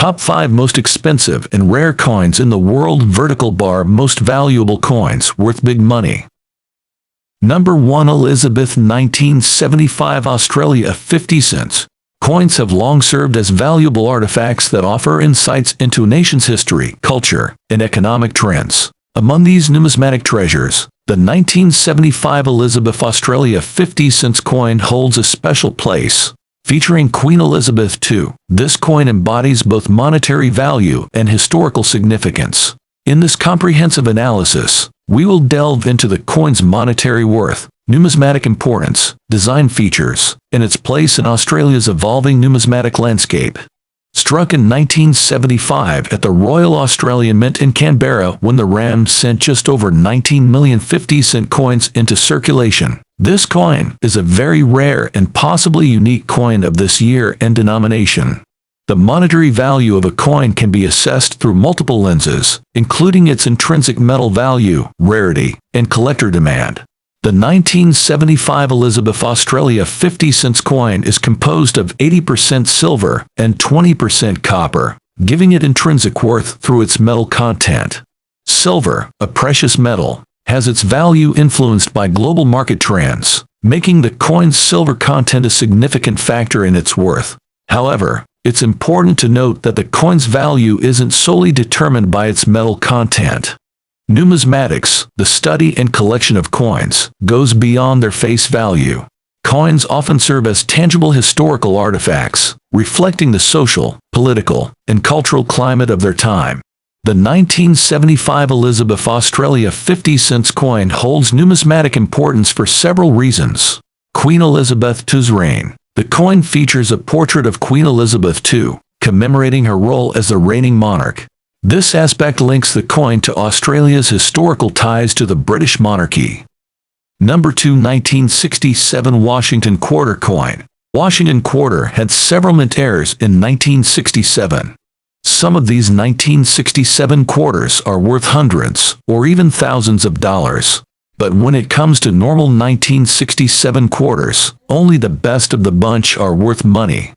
Top 5 most expensive and rare coins in the world. Vertical bar most valuable coins worth big money. Number 1. Elizabeth 1975 Australia 50 cents. Coins have long served as valuable artifacts that offer insights into a nation's history, culture, and economic trends. Among these numismatic treasures, the 1975 Elizabeth Australia 50 cents coin holds a special place. Featuring Queen Elizabeth II, this coin embodies both monetary value and historical significance. In this comprehensive analysis, we will delve into the coin's monetary worth, numismatic importance, design features, and its place in Australia's evolving numismatic landscape. Struck in 1975 at the Royal Australian Mint in Canberra when the Ram sent just over 19 million 50-cent coins into circulation, this coin is a very rare and possibly unique coin of this year and denomination. The monetary value of a coin can be assessed through multiple lenses, including its intrinsic metal value, rarity, and collector demand. The 1975 Elizabeth Australia 50 cents coin is composed of 80% silver and 20% copper, giving it intrinsic worth through its metal content. Silver, a precious metal, has its value influenced by global market trends, making the coin's silver content a significant factor in its worth. However, it's important to note that the coin's value isn't solely determined by its metal content. Numismatics, the study and collection of coins, goes beyond their face value. Coins often serve as tangible historical artifacts, reflecting the social, political, and cultural climate of their time. The 1975 Elizabeth Australia 50 cents coin holds numismatic importance for several reasons. Queen Elizabeth II's reign. The coin features a portrait of Queen Elizabeth II, commemorating her role as the reigning monarch. This aspect links the coin to Australia's historical ties to the British monarchy. Number 2. 1967 Washington Quarter Coin. Washington Quarter had several mint errors in 1967. Some of these 1967 quarters are worth hundreds or even thousands of dollars. But when it comes to normal 1967 quarters, only the best of the bunch are worth money.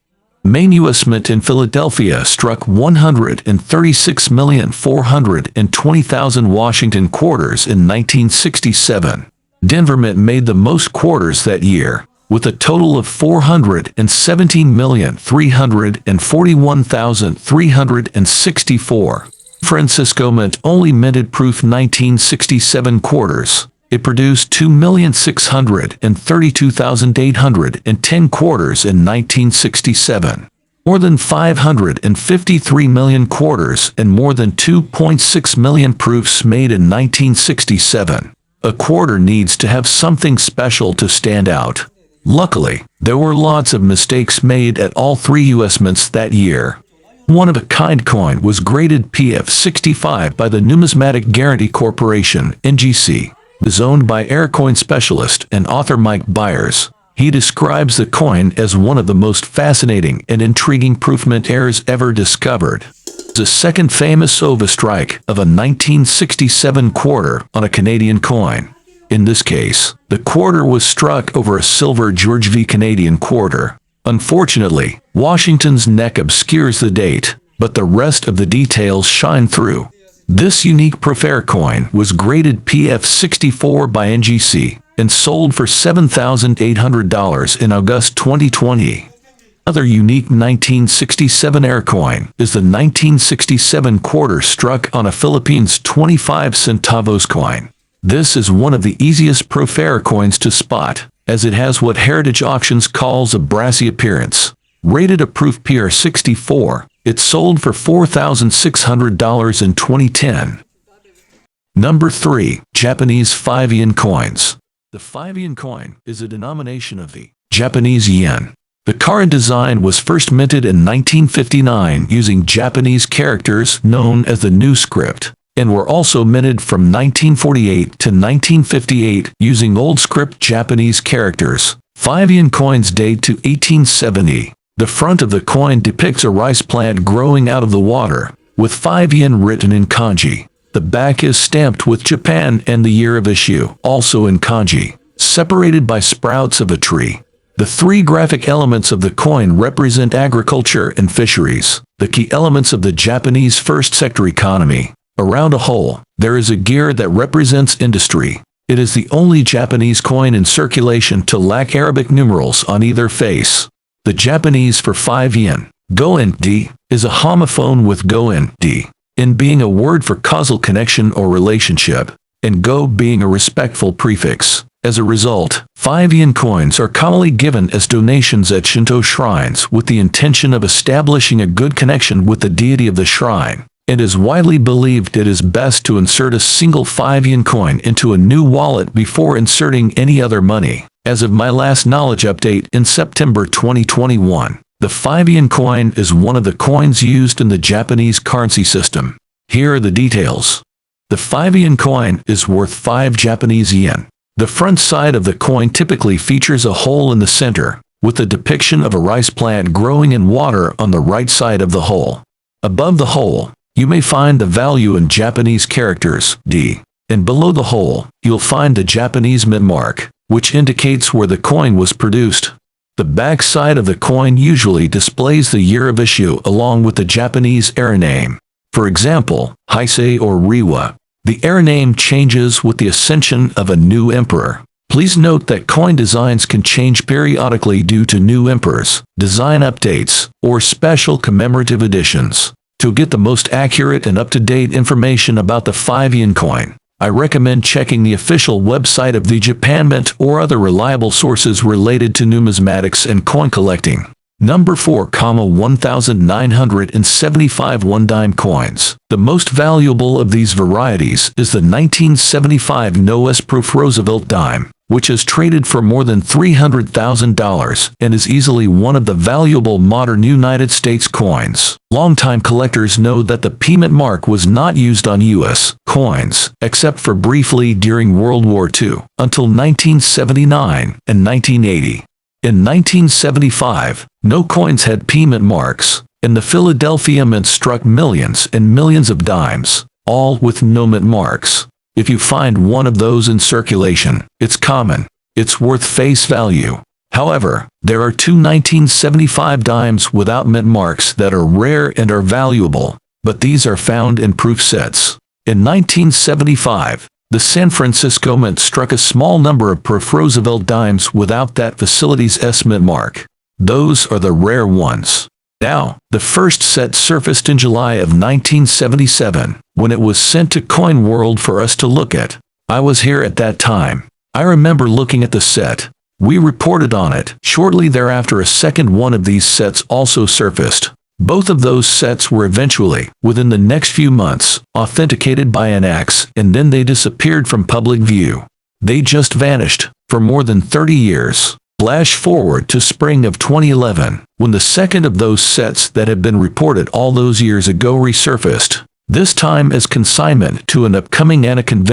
Main U.S. Mint in Philadelphia struck 136,420,000 Washington quarters in 1967. Denver Mint made the most quarters that year, with a total of 417,341,364. Francisco Mint only minted proof 1967 quarters. It produced 2,632,810 quarters in 1967, more than 553 million quarters and more than 2.6 million proofs made in 1967. A quarter needs to have something special to stand out. Luckily, there were lots of mistakes made at all three U.S. mints that year. One-of-a-kind coin was graded PF65 by the Numismatic Guarantee Corporation, NGC. Is owned by Aircoin specialist and author Mike Byers. He describes the coin as one of the most fascinating and intriguing proof mint errors ever discovered. The second famous OVA strike of a 1967 quarter on a Canadian coin. In this case, the quarter was struck over a silver George V. Canadian quarter. Unfortunately, Washington's neck obscures the date, but the rest of the details shine through. This unique Profair coin was graded PF64 by NGC and sold for $7,800 in August 2020. Another unique 1967 air coin is the 1967 quarter struck on a Philippines 25 centavos coin. This is one of the easiest Profair coins to spot, as it has what Heritage Auctions calls a brassy appearance. Rated a proof PR64, it sold for $4,600 in 2010. Number 3. Japanese 5-yen coins. The 5-yen coin is a denomination of the Japanese yen. The current design was first minted in 1959 using Japanese characters known as the new script, and were also minted from 1948 to 1958 using old script Japanese characters. 5-yen coins date to 1870. The front of the coin depicts a rice plant growing out of the water, with 5 yen written in kanji. The back is stamped with Japan and the year of issue, also in kanji, separated by sprouts of a tree. The three graphic elements of the coin represent agriculture and fisheries. the key elements of the Japanese first sector economy. Around a hole, there is a gear that represents industry. It is the only Japanese coin in circulation to lack Arabic numerals on either face. The Japanese for 5 yen, go-in-d, is a homophone with go-in-d, in being a word for causal connection or relationship, and go being a respectful prefix. As a result, 5-yen coins are commonly given as donations at Shinto shrines with the intention of establishing a good connection with the deity of the shrine. It is widely believed it is best to insert a single 5-yen coin into a new wallet before inserting any other money. As of my last knowledge update in September 2021, the 5-yen coin is one of the coins used in the Japanese currency system. Here are the details. The 5-yen coin is worth 5 Japanese yen. The front side of the coin typically features a hole in the center, with a depiction of a rice plant growing in water on the right side of the hole. Above the hole, you may find the value in Japanese characters, D, and below the hole, you'll find the Japanese mint mark, which indicates where the coin was produced. The back side of the coin usually displays the year of issue along with the Japanese era name. For example, Heisei or Reiwa. The era name changes with the ascension of a new emperor. Please note that coin designs can change periodically due to new emperors, design updates, or special commemorative editions. To get the most accurate and up-to-date information about the 5-yen coin, I recommend checking the official website of the Japan Mint or other reliable sources related to numismatics and coin collecting. Number 4, 1975 one-dime coins. The most valuable of these varieties is the 1975 No-S Proof Roosevelt dime, which is traded for more than $300,000 and is easily one of the valuable modern United States coins. Longtime collectors know that the P mint mark was not used on U.S. coins, except for briefly during World War II, until 1979 and 1980. In 1975, no coins had P mint marks, and the Philadelphia Mint struck millions and millions of dimes, all with no mint marks. If you find one of those in circulation, it's common. It's worth face value. However, there are 2 1975 dimes without mint marks that are rare and are valuable, but these are found in proof sets. In 1975, the San Francisco Mint struck a small number of proof Roosevelt dimes without that facility's S mint mark. Those are the rare ones. Now, the first set surfaced in July of 1977, when it was sent to Coin World for us to look at. I was here at that time. I remember looking at the set. We reported on it. Shortly thereafter, a second one of these sets also surfaced. Both of those sets were eventually, within the next few months, authenticated by an axe, and then they disappeared from public view. They just vanished, for more than 30 years. Flash forward to spring of 2011, when the second of those sets that had been reported all those years ago resurfaced, this time as consignment to an upcoming ANA convention.